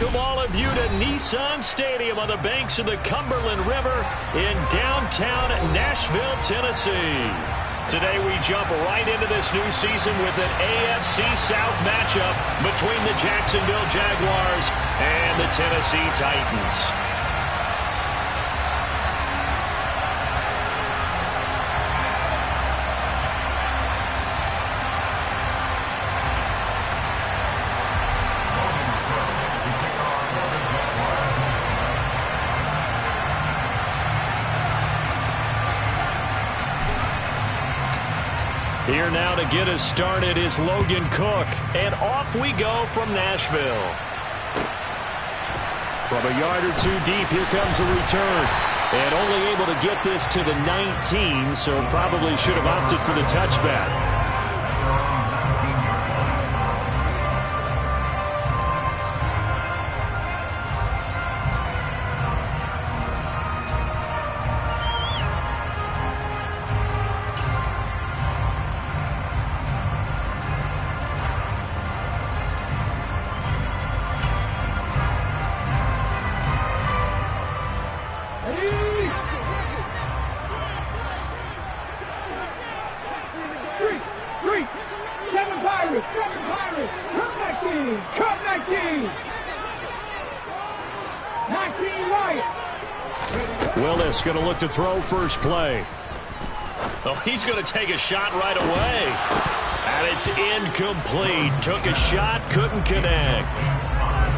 welcome all of you to Nissan Stadium on the banks of the Cumberland River in downtown Nashville, Tennessee. Today we jump right into this new season with an AFC South matchup between the Jacksonville Jaguars and the Tennessee Titans. Here now to get us started is Logan Cook, and off we go from Nashville. From a yard or two deep, here comes a return. And only able to get this to the 19, so probably should have opted for the touchback. Willis going to look to throw first play. Oh, he's going to take a shot right away. And it's incomplete. Took a shot, couldn't connect.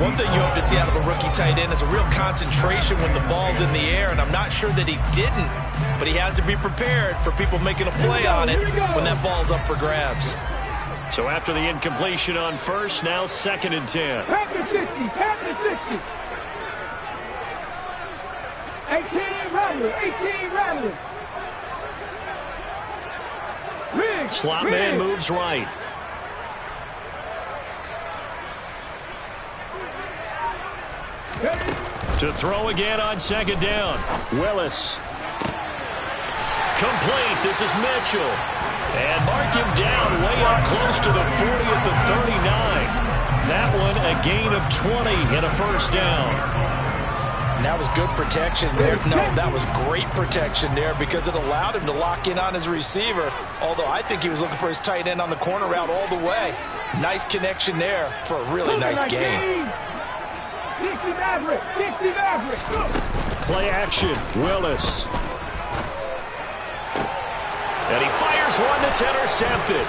One thing you hope to see out of a rookie tight end is a real concentration when the ball's in the air, and I'm not sure that he didn't, but he has to be prepared for people making a play on it when that ball's up for grabs. So after the incompletion on first, now 2nd and 10. Panther 60, Panther 60. 18 Rattler. Slot man moves right. To throw again on 2nd down. Willis. Complete. This is Mitchell. And mark him down way up close to the 40 at the 39. That one a gain of 20 and a first down. And that was good protection there. No, that was great protection there because it allowed him to lock in on his receiver. Although I think he was looking for his tight end on the corner route all the way. Nice connection there for a really nice gain. 60 Maverick. Play action. Willis. And he fires one that's intercepted.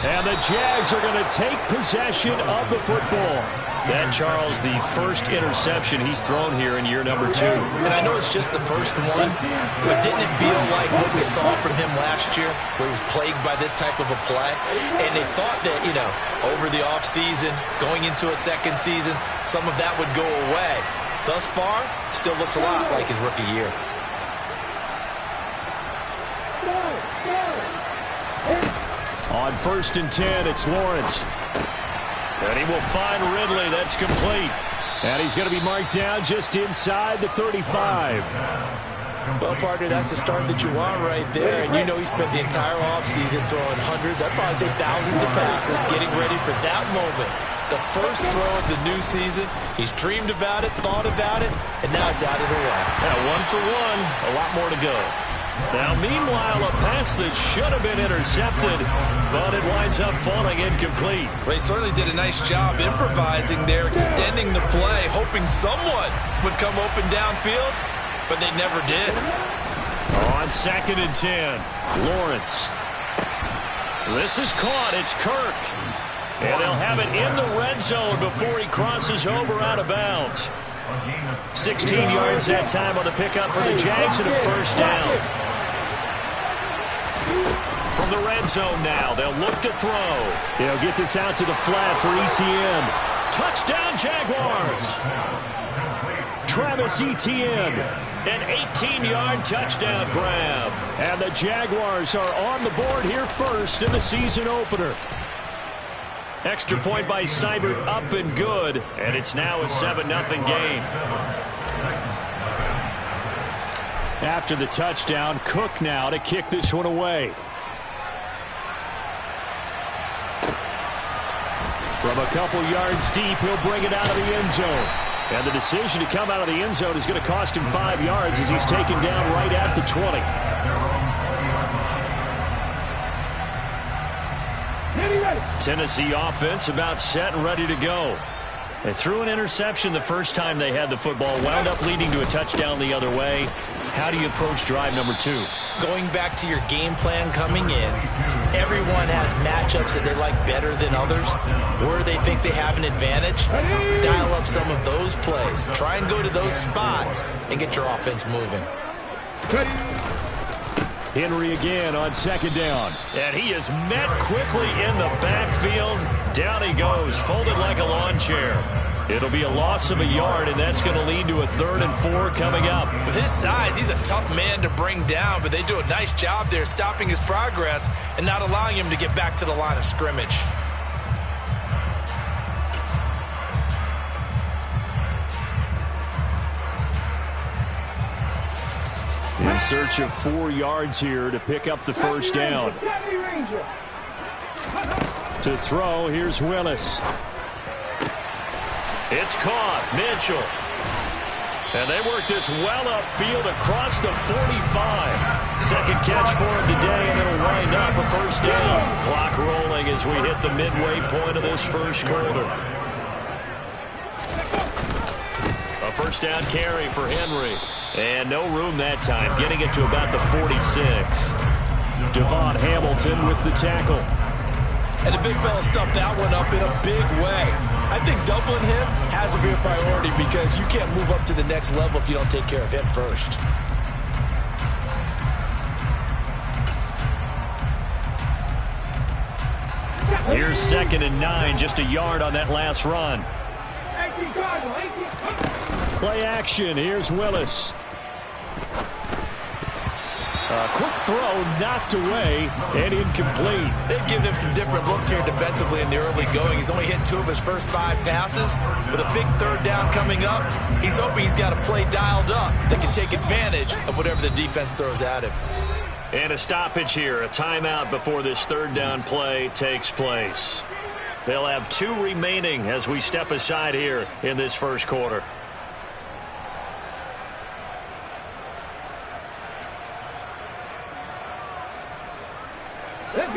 And the Jags are going to take possession of the football. That, Charles, the first interception he's thrown here in year number 2. And I know it's just the first one, but didn't it feel like what we saw from him last year, where he was plagued by this type of a play? And they thought that, over the offseason, going into a second season, some of that would go away. Thus far, still looks a lot like his rookie year. On 1st and 10, it's Lawrence. And he will find Ridley. That's complete. And he's going to be marked down just inside the 35. Well, partner, that's the start that you want right there. And he spent the entire offseason throwing hundreds, I'd probably say thousands of passes, getting ready for that moment. The first throw of the new season. He's dreamed about it, thought about it, and now it's out of the way. Yeah, 1 for 1. A lot more to go. Now, meanwhile, a pass that should have been intercepted, but it winds up falling incomplete. Well, he certainly did a nice job improvising there, extending the play, hoping someone would come open downfield, but they never did. On 2nd and 10, Lawrence. This is caught. It's Kirk. And they'll have it in the red zone before he crosses over out of bounds. 16 yards that time on the pickup for the Jags and a first down. From the red zone now, they'll look to throw. They'll get this out to the flat for Etienne. Touchdown, Jaguars! Travis Etienne, an 18-yard touchdown grab. And the Jaguars are on the board here first in the season opener. Extra point by Seibert up and good, and it's now a 7-0 game. After the touchdown, Cook now to kick this one away. From a couple yards deep, he'll bring it out of the end zone. And the decision to come out of the end zone is going to cost him 5 yards as he's taken down right at the 20. Tennessee offense about set and ready to go. They threw an interception the first time they had the football, wound up leading to a touchdown the other way. How do you approach drive number 2? Going back to your game plan coming in, everyone has matchups that they like better than others, where they think they have an advantage. Dial up some of those plays. Try and go to those spots and get your offense moving. Henry again on second down. And he is met quickly in the backfield. Down he goes, folded like a lawn chair. It'll be a loss of a yard, and that's going to lead to a 3rd and 4 coming up. With his size, he's a tough man to bring down, but they do a nice job there stopping his progress and not allowing him to get back to the line of scrimmage. In search of 4 yards here to pick up the first down. To throw, here's Willis. It's caught. Mitchell. And they work this well upfield across the 45. Second catch for him today, and it'll wind up a first down. Clock rolling as we hit the midway point of this first quarter. A first down carry for Henry. And no room that time, getting it to about the 46. Devon Hamilton with the tackle. And the big fella stuffed that one up in a big way. I think doubling him has to be a priority because you can't move up to the next level if you don't take care of him first. Here's 2nd and 9, just a yard on that last run. Play action, here's Willis. Quick throw, knocked away, and incomplete. They've given him some different looks here defensively in the early going. He's only hit 2 of his first 5 passes. With a big 3rd down coming up, he's hoping he's got a play dialed up that can take advantage of whatever the defense throws at him. And a stoppage here, a timeout before this 3rd down play takes place. They'll have 2 remaining as we step aside here in this first quarter.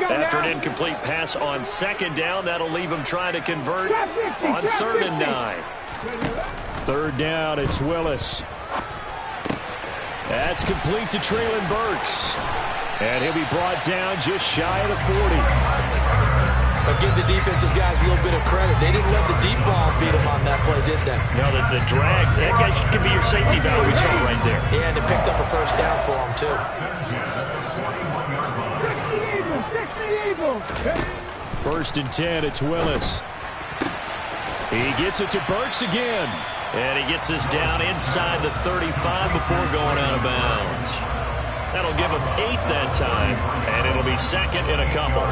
After an incomplete pass on 2nd down, that'll leave him trying to convert on 3rd and 9. 3rd down, it's Willis. That's complete to Treylon Burks. And he'll be brought down just shy of the 40. But give the defensive guys a little bit of credit. They didn't let the deep ball beat them on that play, did they? No, the drag, that guy could be your safety valve. We saw right there. Yeah, and it picked up a first down for him, too. 1st and 10, it's Willis. He gets it to Burks again. And he gets us down inside the 35 before going out of bounds. That'll give him 8 that time. And it'll be 2nd and a couple.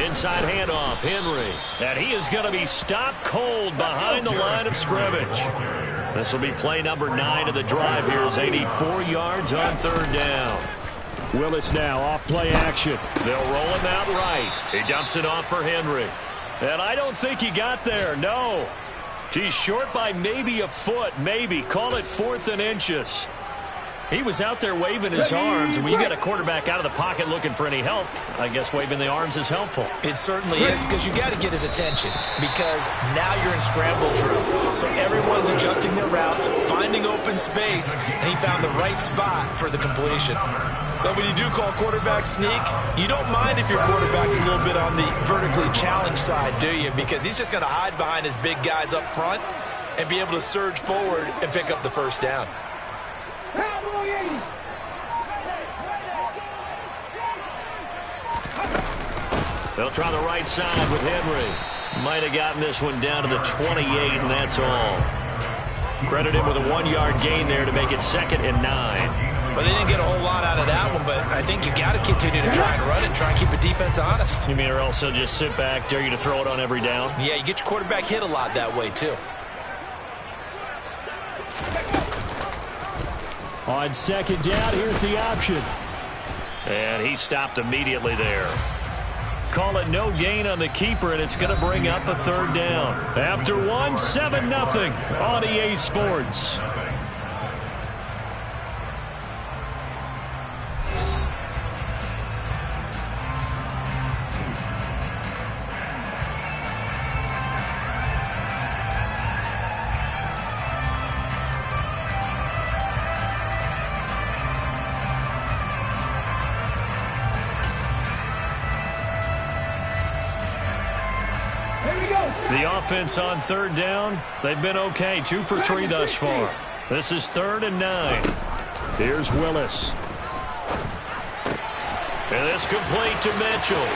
Inside handoff, Henry. And he is going to be stopped cold behind the line of scrimmage. This will be play number 9 of the drive here as they need 4 yards on 3rd down. Willis now off play action. They'll roll him out right. He dumps it off for Henry. And I don't think he got there, no. He's short by maybe a foot, maybe. Call it 4th and inches. He was out there waving his arms, and when you got a quarterback out of the pocket looking for any help, I guess waving the arms is helpful. It certainly is, because you got to get his attention, because now you're in scramble drill. So everyone's adjusting their routes, finding open space, and he found the right spot for the completion. But when you do call quarterback sneak, you don't mind if your quarterback's a little bit on the vertically challenged side, do you? Because he's just going to hide behind his big guys up front and be able to surge forward and pick up the first down. They'll try the right side with Henry. Might have gotten this one down to the 28, and that's all. Credit him with a 1-yard gain there to make it 2nd and 9. Well, they didn't get a whole lot out of that one, but I think you got to continue to try and run and try and keep the defense honest. You mean or else they'll just sit back, dare you to throw it on every down? Yeah, you get your quarterback hit a lot that way, too. On 2nd down, here's the option. And he stopped immediately there. Call it no gain on the keeper, and it's going to bring up a third down. After one, 7-0 on EA Sports. The offense on third down, they've been okay. 2 for 3 thus far. This is 3rd and 9. Here's Willis. And this complete to Mitchell.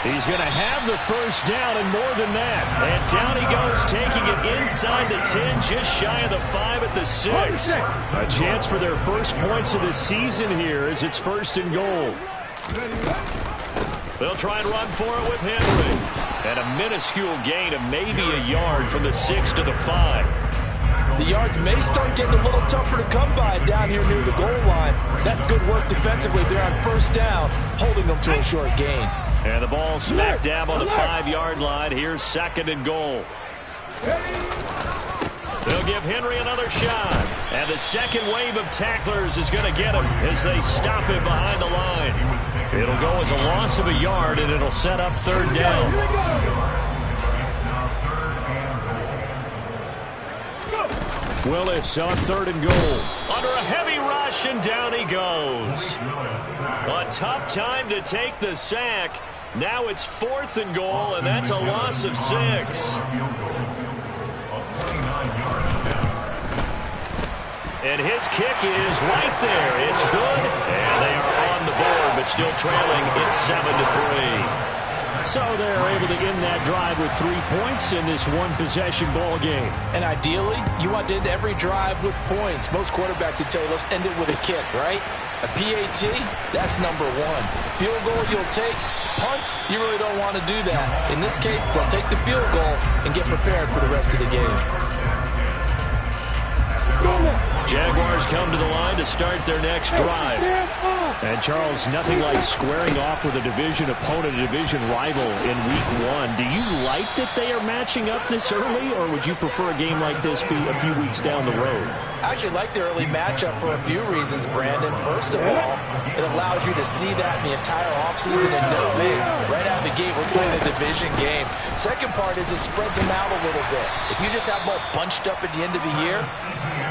He's going to have the first down and more than that. And down he goes, taking it inside the 10, just shy of the 5 at the 6. A chance for their first points of the season here as it's 1st and goal. They'll try and run for it with Henry. And a minuscule gain of maybe a yard from the 6 to the 5. The yards may start getting a little tougher to come by down here near the goal line. That's good work defensively there on 1st down, holding them to a short gain. And the ball smack dab on the 5-yard line. Here's 2nd and goal. They'll give Henry another shot. And the second wave of tacklers is going to get him as they stop him behind the line. It'll go as a loss of a yard, and it'll set up 3rd down. Willis on 3rd and goal. Under a heavy rush, and down he goes. A tough time to take the sack. Now it's 4th and goal, and that's a loss of 6. And his kick is right there. It's good. And they are on the board, but still trailing. It's 7-3. So they're able to end that drive with 3 points in this one-possession ball game. And ideally, you want to end every drive with points. Most quarterbacks would tell you, let's end it with a kick, right? A PAT, that's number 1. Field goal you'll take. Punts, you really don't want to do that. In this case, they'll take the field goal and get prepared for the rest of the game. Jaguars come to the line to start their next drive. And, Charles, nothing like squaring off with a division opponent, a division rival in Week 1. Do you like that they are matching up this early, or would you prefer a game like this be a few weeks down the road? I actually like the early matchup for a few reasons, Brandon. First of all, it allows you to see that in the entire offseason and know, hey, right out of the gate, we're playing a division game. Second part is it spreads them out a little bit. If you just have them all bunched up at the end of the year,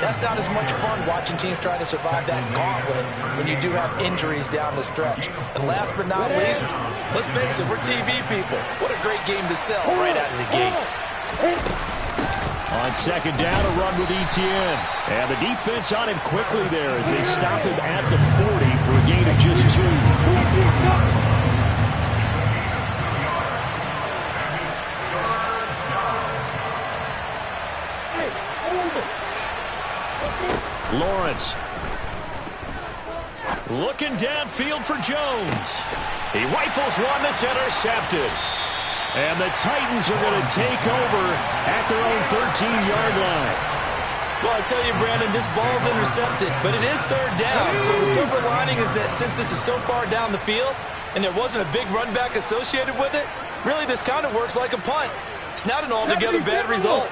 that's not as much fun watching teams try to survive that gauntlet when you do have injuries down the stretch. And last but not least, let's face it, we're TV people. What a great game to sell right out of the gate. On 2nd down, a run with Etienne. And the defense on him quickly there as they stop him at the 40 for a gain of just 2. Lawrence. Looking downfield for Jones. He rifles one that's intercepted. And the Titans are going to take over at their own 13-yard line. Well, I tell you, Brandon, this ball's intercepted, but it is 3rd down. So the silver lining is that since this is so far down the field and there wasn't a big run back associated with it, really this kind of works like a punt. It's not an altogether bad result.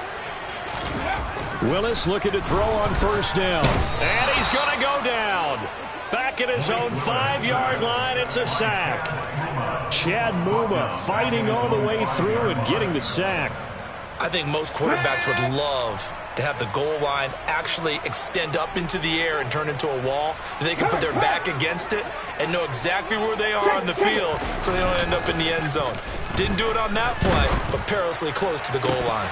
Willis looking to throw on 1st down. And he's going to go down. Back at his own 5-yard line, it's a sack. Chad Muma fighting all the way through and getting the sack. I think most quarterbacks would love to have the goal line actually extend up into the air and turn into a wall. They can put their back against it and know exactly where they are on the field so they don't end up in the end zone. Didn't do it on that play, but perilously close to the goal line.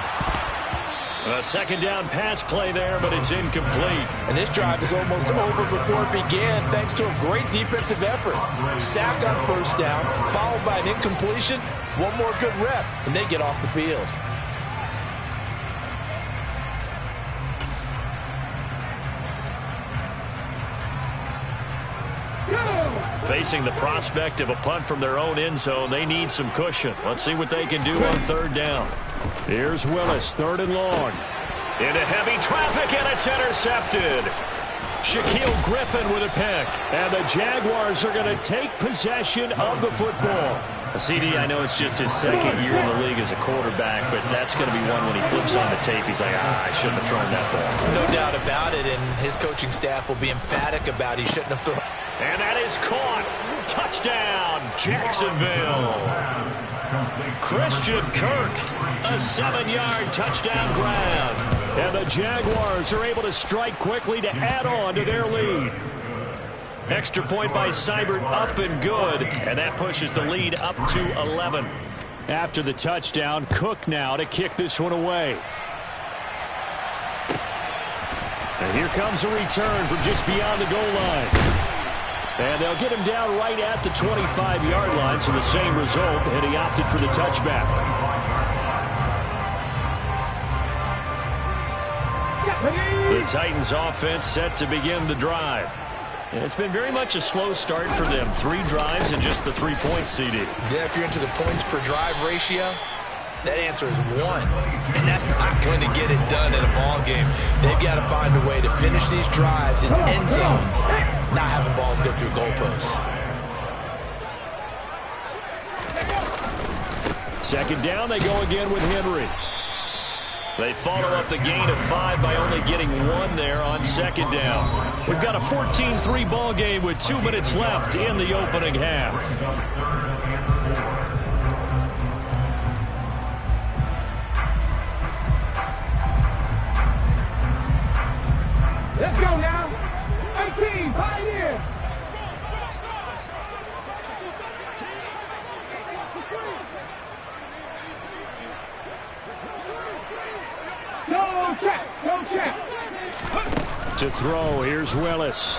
A 2nd down pass play there, but it's incomplete. And this drive is almost over before it began thanks to a great defensive effort. Sack on 1st down, followed by an incompletion. One more good rep, and they get off the field. Facing the prospect of a punt from their own end zone, they need some cushion. Let's see what they can do on 3rd down. Here's Willis, 3rd and long. Into heavy traffic, and it's intercepted. Shaquille Griffin with a pick. And the Jaguars are going to take possession of the football. CD, I know it's just his second year in the league as a quarterback, but that's going to be one when he flips on the tape. He's like, I shouldn't have thrown that ball. No doubt about it, and his coaching staff will be emphatic about he shouldn't have thrown. And that is caught. Touchdown, Jacksonville. Christian Kirk, a 7-yard touchdown grab. And the Jaguars are able to strike quickly to add on to their lead. Extra point by Seibert, up and good. And that pushes the lead up to 11. After the touchdown, Cook now to kick this one away. And here comes a return from just beyond the goal line. And they'll get him down right at the 25-yard line, so the same result, and he opted for the touchback. The Titans offense set to begin the drive. And it's been very much a slow start for them. 3 drives and just the 3-point CD. Yeah, if you're into the points per drive ratio, that answer is 1. And that's not going to get it done in a ball game. They've got to find a way to finish these drives in end zones, not having balls go through goalposts. Second down, they go again with Henry. They follow up the gain of 5 by only getting 1 there on second down. We've got a 14-3 ball game with 2 minutes left in the opening half. Let's go now. 18, Pioneer. No check, no check. To throw, here's Willis.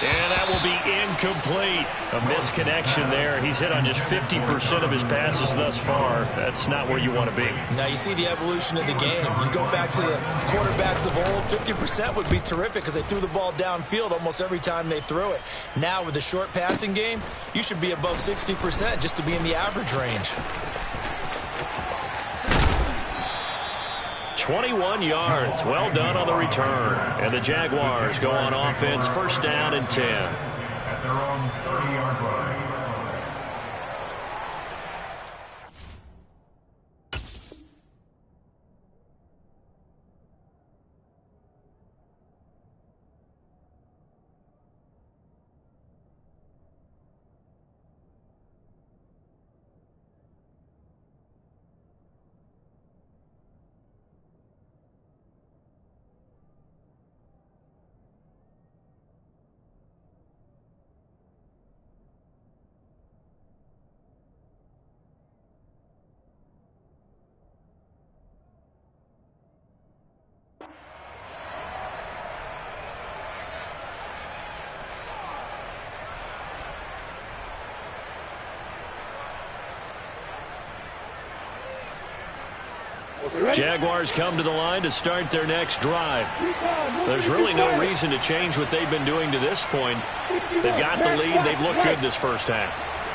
And that will be incomplete. A misconnection there. He's hit on just 50% of his passes thus far. That's not where you want to be. Now you see the evolution of the game. You go back to the quarterbacks of old, 50% would be terrific because they threw the ball downfield almost every time they threw it. Now with the short passing game, you should be above 60% just to be in the average range. 21 yards. Well done on the return. And the Jaguars go on offense, first down and 10. At their own 30-yard line. Jaguars come to the line to start their next drive. There's really no reason to change what they've been doing to this point. They've got the lead. They've looked good this first half.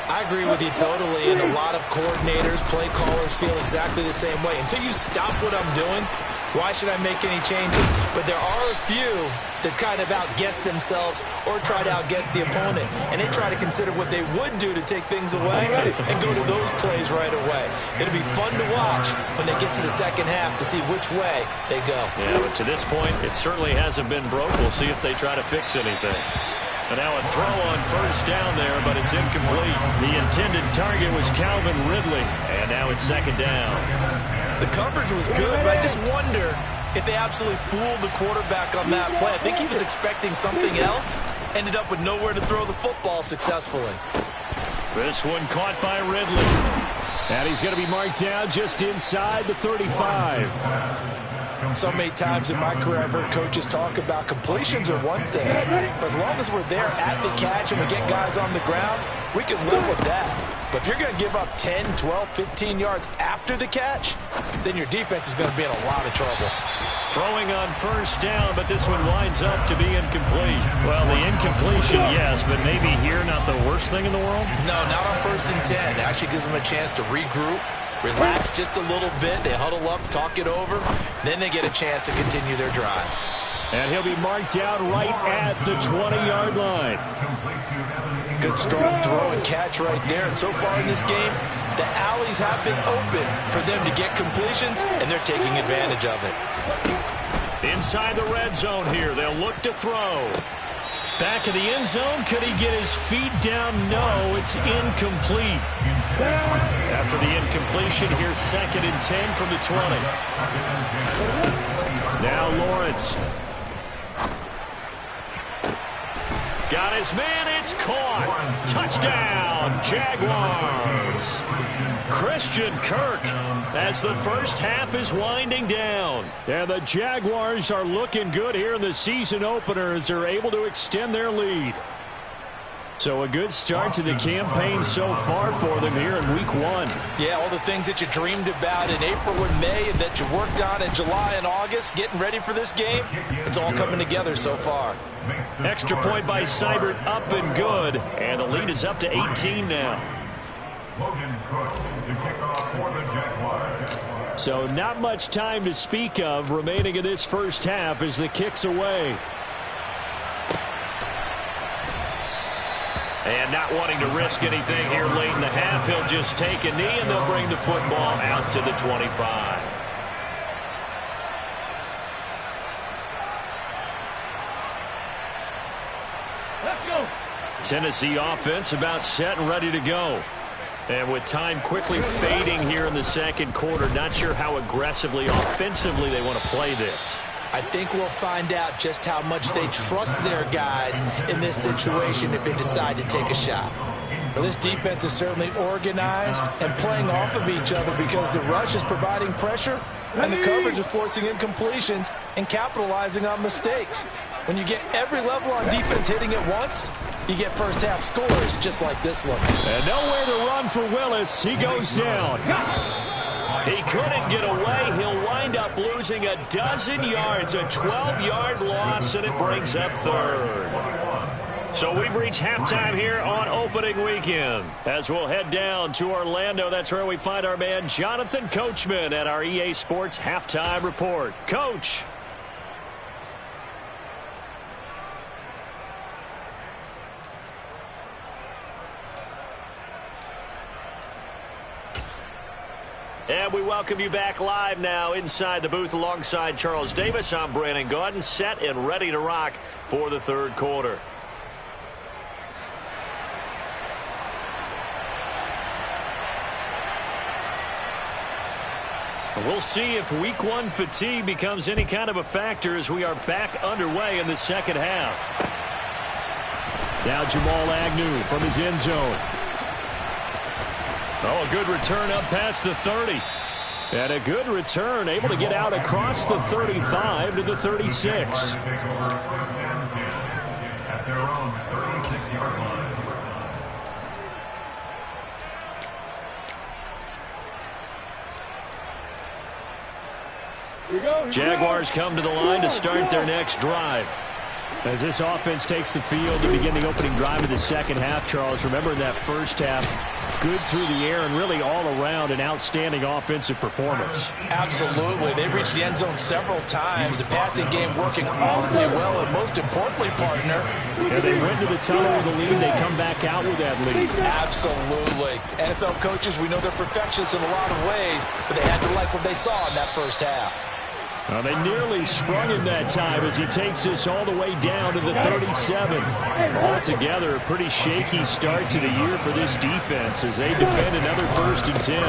I agree with you totally, and a lot of coordinators, play callers feel exactly the same way. Until you stop what I'm doing, why should I make any changes? But there are a few that kind of outguess themselves or try to outguess the opponent, and they try to consider what they would do to take things away and go to those plays right away. It'll be fun to watch when they get to the second half to see which way they go. Yeah, but to this point, it certainly hasn't been broke. We'll see if they try to fix anything. And now a throw on first down there, but it's incomplete. The intended target was Calvin Ridley, and now it's second down. The coverage was good, but I just wonder if they absolutely fooled the quarterback on that play. I think he was expecting something else, ended up with nowhere to throw the football successfully. This one caught by Ridley. And he's going to be marked down just inside the 35. So many times in my career, I've heard coaches talk about completions are one thing. But as long as we're there at the catch and we get guys on the ground, we can live with that. But if you're going to give up 10, 12, 15 yards after the catch, then your defense is going to be in a lot of trouble. Throwing on first down, but this one winds up to be incomplete. Well, the incompletion, yes, but maybe here not the worst thing in the world? No, not on 1st and 10. It actually gives them a chance to regroup, relax just a little bit. They huddle up, talk it over. Then they get a chance to continue their drive. And he'll be marked down right at the 20-yard line. Good strong throw and catch right there. And so far in this game, the alleys have been open for them to get completions, and they're taking advantage of it. Inside the red zone here, they'll look to throw. Back of the end zone, could he get his feet down? No, it's incomplete. After the incompletion, here's 2nd and 10 from the 20. Now Lawrence. Got his man, it's caught. Touchdown, Jaguars. Christian Kirk as the first half is winding down. And the Jaguars are looking good here in the season opener as they're able to extend their lead. So a good start to the campaign so far for them here in week 1. Yeah, all the things that you dreamed about in April and May and that you worked on in July and August, getting ready for this game, it's all coming together so far. Extra point by Seibert, up and good. And the lead is up to 18 now. So not much time to speak of remaining in this first half as the kick's away. And not wanting to risk anything here late in the half, he'll just take a knee and they'll bring the football out to the 25. Let's go. Tennessee offense about set and ready to go. And with time quickly fading here in the second quarter, not sure how aggressively, offensively they want to play this. I think we'll find out just how much they trust their guys in this situation if they decide to take a shot. Well, this defense is certainly organized and playing off of each other because the rush is providing pressure and the coverage is forcing incompletions and capitalizing on mistakes. When you get every level on defense hitting at once, you get first half scores just like this one. And nowhere to run for Willis. He goes down. He couldn't get away. He'll wind up losing a dozen yards, a 12-yard loss, and it brings up 3rd. So we've reached halftime here on opening weekend. As we'll head down to Orlando, that's where we find our man Jonathan Coachman at our EA Sports Halftime Report. Coach. And we welcome you back live now inside the booth alongside Charles Davis. I'm Brandon Gaudin, set and ready to rock for the third quarter. We'll see if week 1 fatigue becomes any kind of a factor as we are back underway in the second half. Now Jamal Agnew from his end zone. Oh, a good return up past the 30. And a good return, able to get out across the 35 to the 36. Jaguars come to the line to start their next drive. As this offense takes the field to begin the opening drive of the second half, Charles, remember in that first half, good through the air and really all around an outstanding offensive performance. Absolutely. They reached the end zone several times. The passing game working awfully well, and most importantly, partner. And they went to the tunnel with a lead. They come back out with that lead. Absolutely. NFL coaches, we know they're perfectionists in a lot of ways, but they had to like what they saw in that first half. Well, they nearly sprung him that time as he takes this all the way down to the 37. Altogether, a pretty shaky start to the year for this defense as they defend another 1st and 10.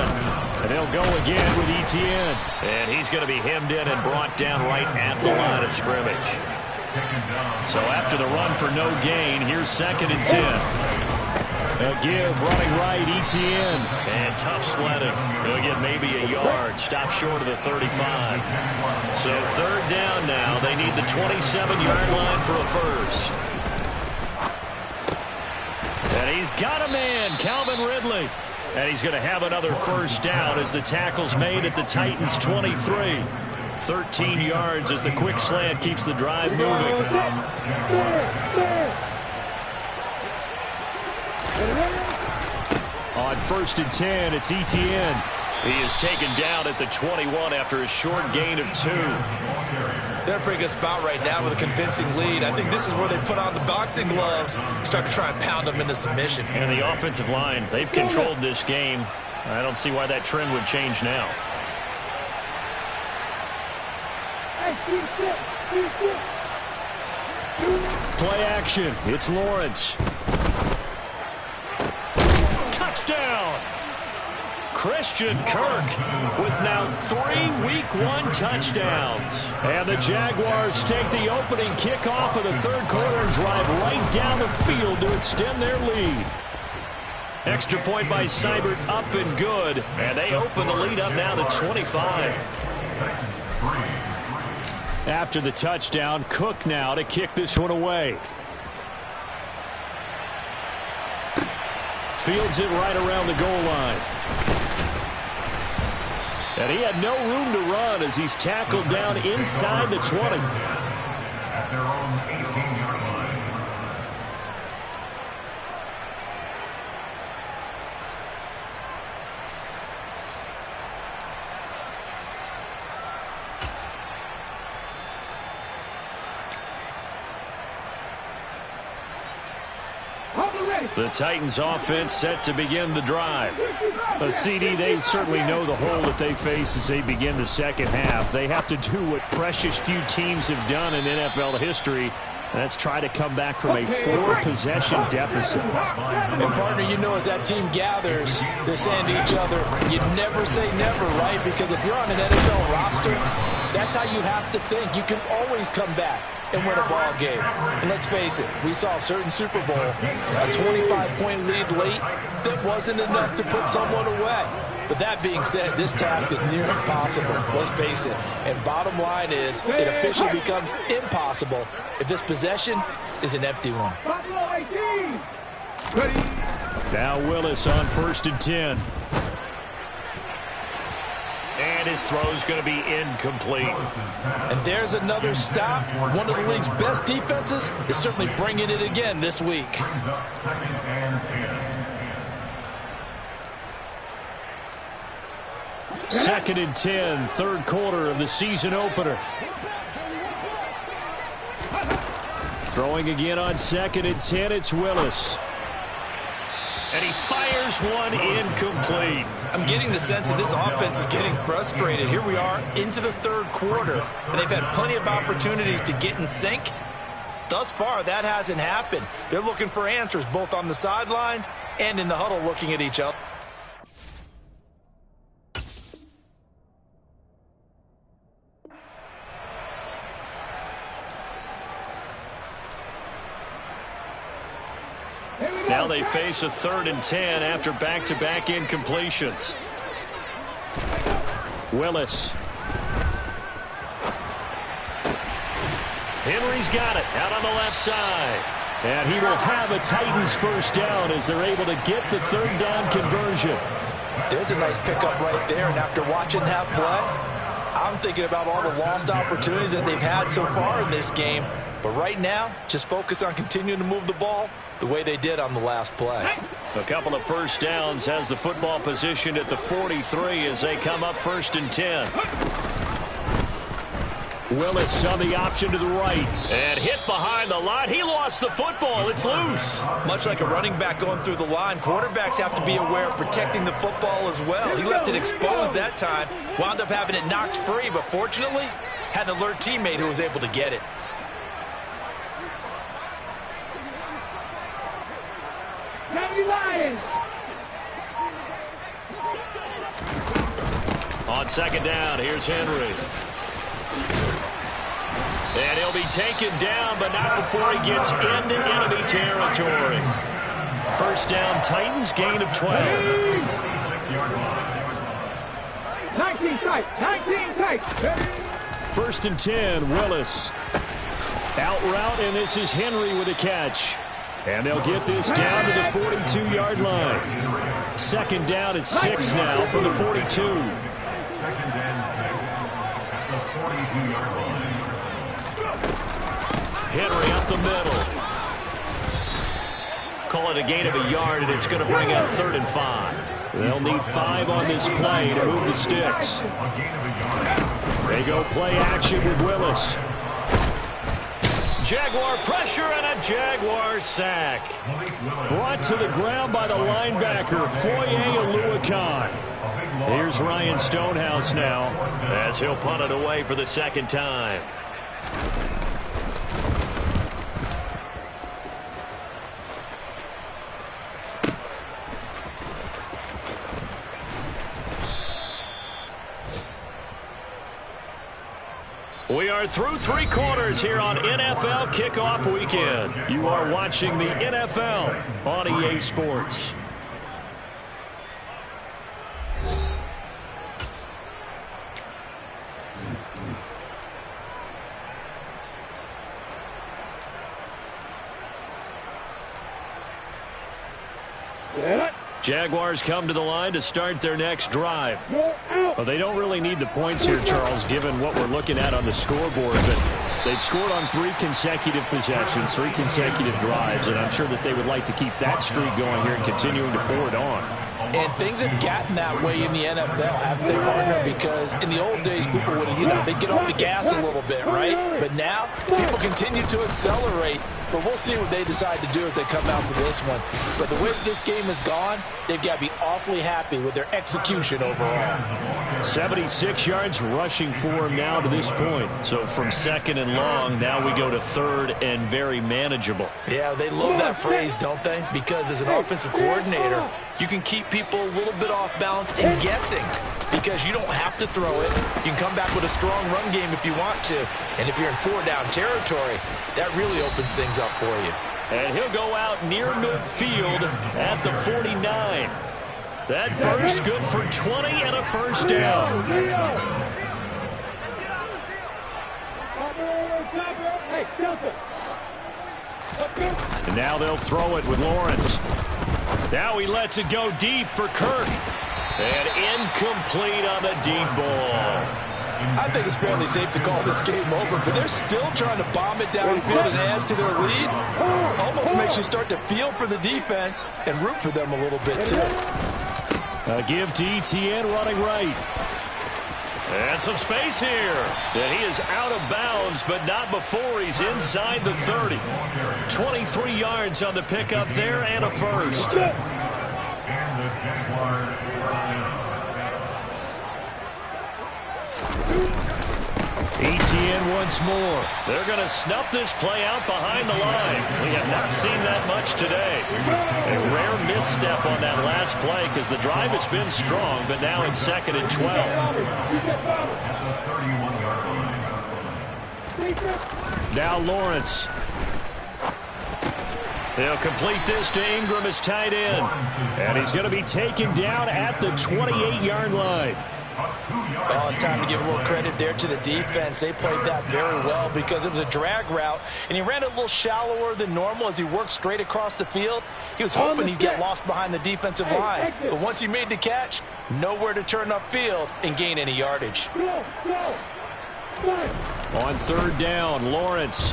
And they'll go again with Etienne. And he's going to be hemmed in and brought down right at the line of scrimmage. So after the run for no gain, here's 2nd and 10. A give running right, Etienne. And tough sledding. He'll get maybe a yard. Stop short of the 35. So 3rd down now. They need the 27-yard line for a first. And he's got a man, Calvin Ridley. And he's going to have another first down as the tackle's made at the Titans' 23. 13 yards as the quick slant keeps the drive moving. On 1st and 10, it's Etienne. He is taken down at the 21 after a short gain of 2. They're in a pretty good spot right now with a convincing lead. I think this is where they put on the boxing gloves, start to try and pound them into submission. And the offensive line, they've controlled this game. I don't see why that trend would change now. Play action. It's Lawrence. Touchdown! Christian Kirk with now 3 Week 1 touchdowns. And the Jaguars take the opening kickoff of the third quarter and drive right down the field to extend their lead. Extra point by Seibert, up and good. And they open the lead up now to 25. After the touchdown, Cook now to kick this one away. Fields it right around the goal line. And he had no room to run as he's tackled down inside the 20. At their own 18-yard line. The Titans offense set to begin the drive. A CD, they certainly know the hole that they face as they begin the second half. They have to do what precious few teams have done in NFL history. And that's try to come back from a 4-possession deficit. And partner, you know, as that team gathers, they're saying to each other, you never say never, right? Because if you're on an NFL roster, that's how you have to think. You can always come back and win a ball game. And let's face it, we saw a certain Super Bowl, a 25-point lead late that wasn't enough to put someone away. But that being said, this task is near impossible. Let's face it. And bottom line is, it officially becomes impossible if this possession is an empty one. Now Willis on 1st and 10. And his throw's going to be incomplete. And there's another stop. One of the league's best defenses is certainly bringing it again this week. Brings up 2nd and 10. 2nd and 10, third quarter of the season opener. Throwing again on 2nd and 10, it's Willis. And he fires one incomplete. I'm getting the sense that this offense is getting frustrated. Here we are into the third quarter, and they've had plenty of opportunities to get in sync. Thus far, that hasn't happened. They're looking for answers both on the sidelines and in the huddle looking at each other. Now they face a 3rd and 10 after back-to-back incompletions. Willis. Henry's got it out on the left side. And he will have a Titans first down as they're able to get the 3rd down conversion. There's a nice pickup right there, and after watching that play, I'm thinking about all the lost opportunities that they've had so far in this game. But right now, just focus on continuing to move the ball the way they did on the last play. A couple of first downs has the football positioned at the 43 as they come up 1st and 10. Willis on the option to the right. And hit behind the line. He lost the football. It's loose. Much like a running back going through the line, quarterbacks have to be aware of protecting the football as well. He left it exposed that time, wound up having it knocked free, but fortunately, had an alert teammate who was able to get it. On 2nd down, here's Henry. And he'll be taken down, but not before he gets into enemy territory. First down, Titans, gain of 12. 19 tight, 19 tight. 1st and 10, Willis. Out route, and this is Henry with a catch. And they'll get this down to the 42-yard line. 2nd down at 6 now from the 42. 2nd and 6 at the 42-yard line. Henry up the middle. Call it a gain of a yard, and it's going to bring up 3rd and 5. They'll need 5 on this play to move the sticks. They go play action with Willis. Jaguar pressure and a Jaguar sack. Brought to the ground by the linebacker, Foye Oluokun. Here's Ryan Stonehouse now as he'll punt it away for the second time. We are through 3 quarters here on NFL Kickoff Weekend. You are watching the NFL on EA Sports. Jaguars come to the line to start their next drive. Well, they don't really need the points here, Charles, given what we're looking at on the scoreboard. But they've scored on 3 consecutive possessions, 3 consecutive drives, and I'm sure that they would like to keep that streak going here and continuing to pour it on. And things have gotten that way in the NFL, haven't they, partner? Because in the old days, people would, they'd get off the gas a little bit, right? But now, people continue to accelerate. But we'll see what they decide to do as they come out for this one. But the way that this game has gone, they've got to be awfully happy with their execution overall. 76 yards rushing for him now to this point. So from 2nd and long, now we go to 3rd and very manageable. Yeah, they love that phrase, don't they? Because as an offensive coordinator, you can keep people a little bit off balance and guessing because you don't have to throw it. You can come back with a strong run game if you want to. And if you're in 4-down territory, that really opens things up for you. And he'll go out near midfield at the 49. That burst good for 20 and a first down. And now they'll throw it with Lawrence. Now he lets it go deep for Kirk. And incomplete on the deep ball. I think it's fairly safe to call this game over, but they're still trying to bomb it downfield and add to their lead. Almost makes you start to feel for the defense and root for them a little bit, too. A give to Etienne running right. And some space here. And he is out of bounds, but not before he's inside the 30. 23 yards on the pickup there and a first. Etienne once more. They're going to snuff this play out behind the line. We have not seen that much today. A rare misstep on that last play because the drive has been strong, but now it's 2nd and 12. Now Lawrence. They'll complete this to Ingram as tight end. And he's going to be taken down at the 28-yard line. Well, it's time to give a little credit there to the defense. They played that very well because it was a drag route, and he ran it a little shallower than normal as he worked straight across the field. He was hoping he'd get lost behind the defensive line, but once he made the catch, nowhere to turn upfield and gain any yardage. On 3rd down, Lawrence.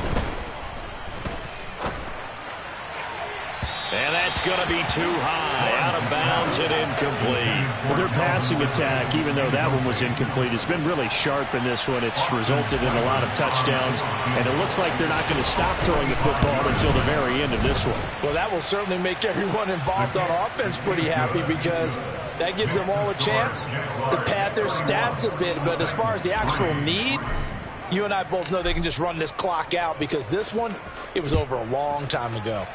And that's going to be too high, out of bounds and incomplete. Well, their passing attack, even though that one was incomplete, has been really sharp in this one. It's resulted in a lot of touchdowns, and it looks like they're not going to stop throwing the football until the very end of this one. Well, that will certainly make everyone involved on offense pretty happy because that gives them all a chance to pad their stats a bit. But as far as the actual need, you and I both know they can just run this clock out because this one, it was over a long time ago.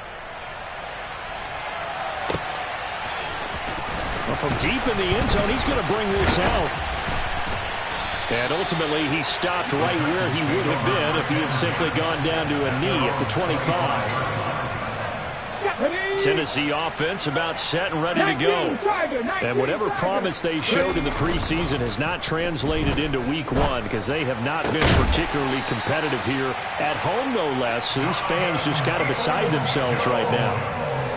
Well, from deep in the end zone, he's going to bring this out. And ultimately, he stopped right where he would have been if he had simply gone down to a knee at the 25. Tennessee offense about set and ready to go. And whatever promise they showed in the preseason has not translated into week 1 because they have not been particularly competitive here at home, no less. These fans just kind of beside themselves right now.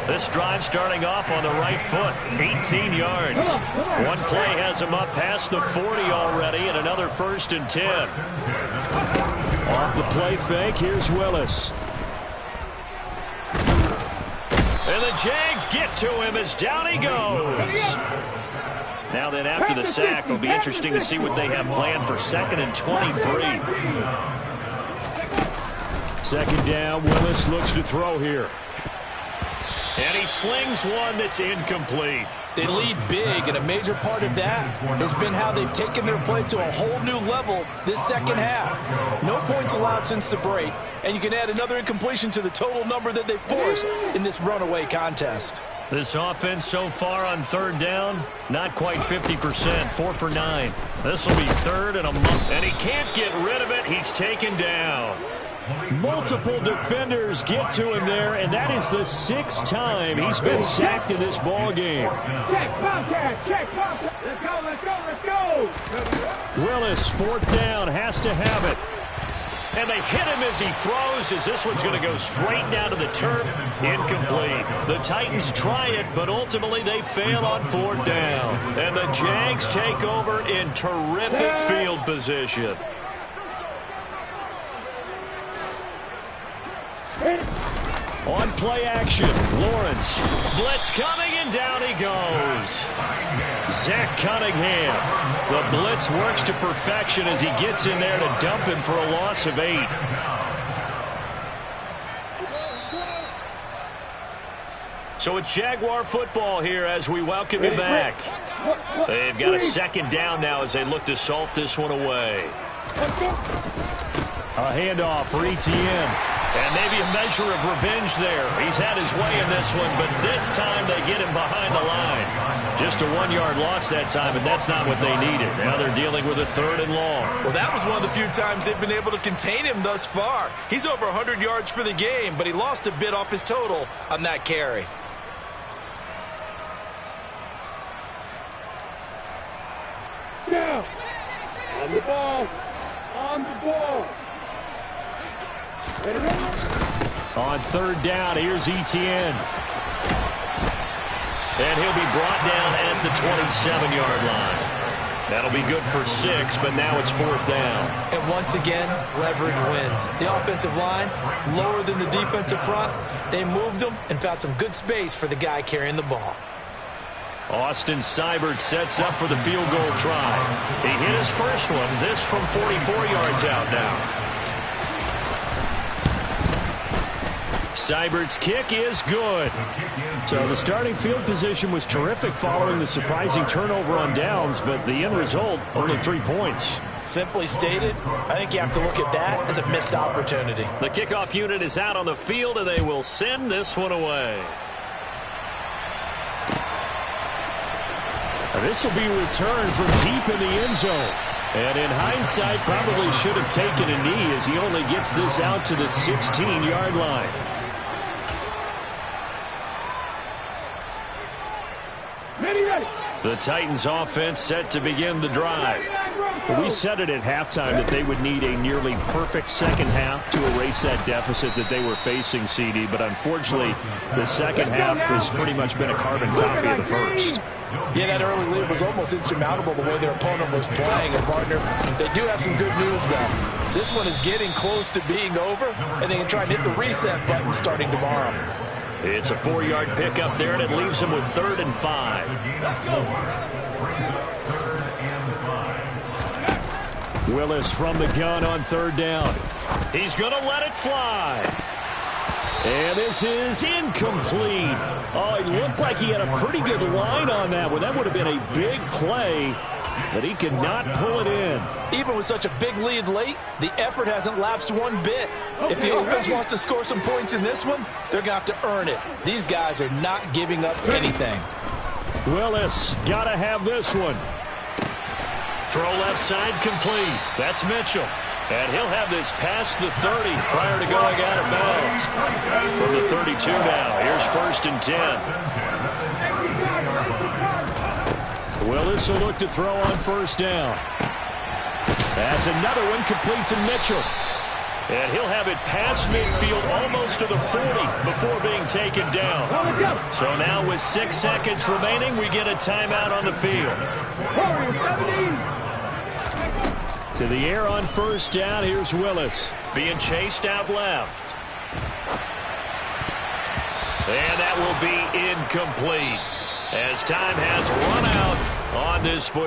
This drive starting off on the right foot, 18 yards. One play has him up past the 40 already, and another 1st and 10. Off the play fake, here's Willis. And the Jags get to him as down he goes. Now then, after the sack, it'll be interesting to see what they have planned for 2nd and 23. 2nd down, Willis looks to throw here. And he slings one that's incomplete. They lead big, and a major part of that has been how they've taken their play to a whole new level this second half. No points allowed since the break, and you can add another incompletion to the total number that they've forced in this runaway contest. This offense so far on 3rd down, not quite 50%, 4 for 9. This will be 3rd and a month, and he can't get rid of it. He's taken down. Multiple defenders get to him there, and that is the 6th time he's been sacked in this ball game. Check, Bobcat, check, Bobcat. Let's go, let's go, let's go. Willis, 4th down, has to have it. And they hit him as he throws, as this one's going to go straight down to the turf. Incomplete. The Titans try it, but ultimately they fail on 4th down. And the Jags take over in terrific field position. On play action, Lawrence. Blitz coming, and down he goes. Zach Cunningham. The blitz works to perfection as he gets in there to dump him for a loss of 8. So it's Jaguar football here as we welcome you back. They've got a 2nd down now as they look to salt this one away. A handoff for Etienne. And maybe a measure of revenge there. He's had his way in this one, but this time they get him behind the line. Just a 1-yard loss that time, but that's not what they needed. Now they're dealing with a 3rd and long. Well, that was one of the few times they've been able to contain him thus far. He's over 100 yards for the game, but he lost a bit off his total on that carry. Down. On the ball. On the ball. On 3rd down, here's Etienne. And he'll be brought down at the 27-yard line. That'll be good for 6, but now it's 4th down. And once again, leverage wins. The offensive line, lower than the defensive front. They moved them and found some good space for the guy carrying the ball. Austin Seibert sets up for the field goal try. He hit his first one, this from 44 yards out now. Seibert's kick is good. So the starting field position was terrific following the surprising turnover on downs, but the end result, only 3 points. Simply stated, I think you have to look at that as a missed opportunity. The kickoff unit is out on the field, and they will send this one away. This will be returned from deep in the end zone. And in hindsight, probably should have taken a knee as he only gets this out to the 16-yard line. The Titans offense set to begin the drive. We said it at halftime that they would need a nearly perfect second half to erase that deficit that they were facing, CD, but unfortunately the second half has pretty much been a carbon copy of the first. Yeah, that early lead was almost insurmountable the way their opponent was playing. And, partner, they do have some good news, though. This one is getting close to being over, and they can try and hit the reset button starting tomorrow. It's a 4-yard pickup there, and it leaves them with 3rd and 5. Willis from the gun on 3rd down. He's going to let it fly. And this is incomplete. Oh, it looked like he had a pretty good line on that one. That would have been a big play, but he could not pull it in. Even with such a big lead late, the effort hasn't lapsed one bit. If the offense wants to score some points in this one, they're going to have to earn it. These guys are not giving up anything. Willis got to have this one. Throw left side complete. That's Mitchell. And he'll have this past the 30 prior to going out of bounds. From the 32 now, here's 1st and 10. Willis will look to throw on 1st down. That's another one complete to Mitchell. And he'll have it past midfield almost to the 40 before being taken down. So now with 6 seconds remaining, we get a timeout on the field. To the air on 1st down, here's Willis. Being chased out left. And that will be incomplete, as time has run out on this foot.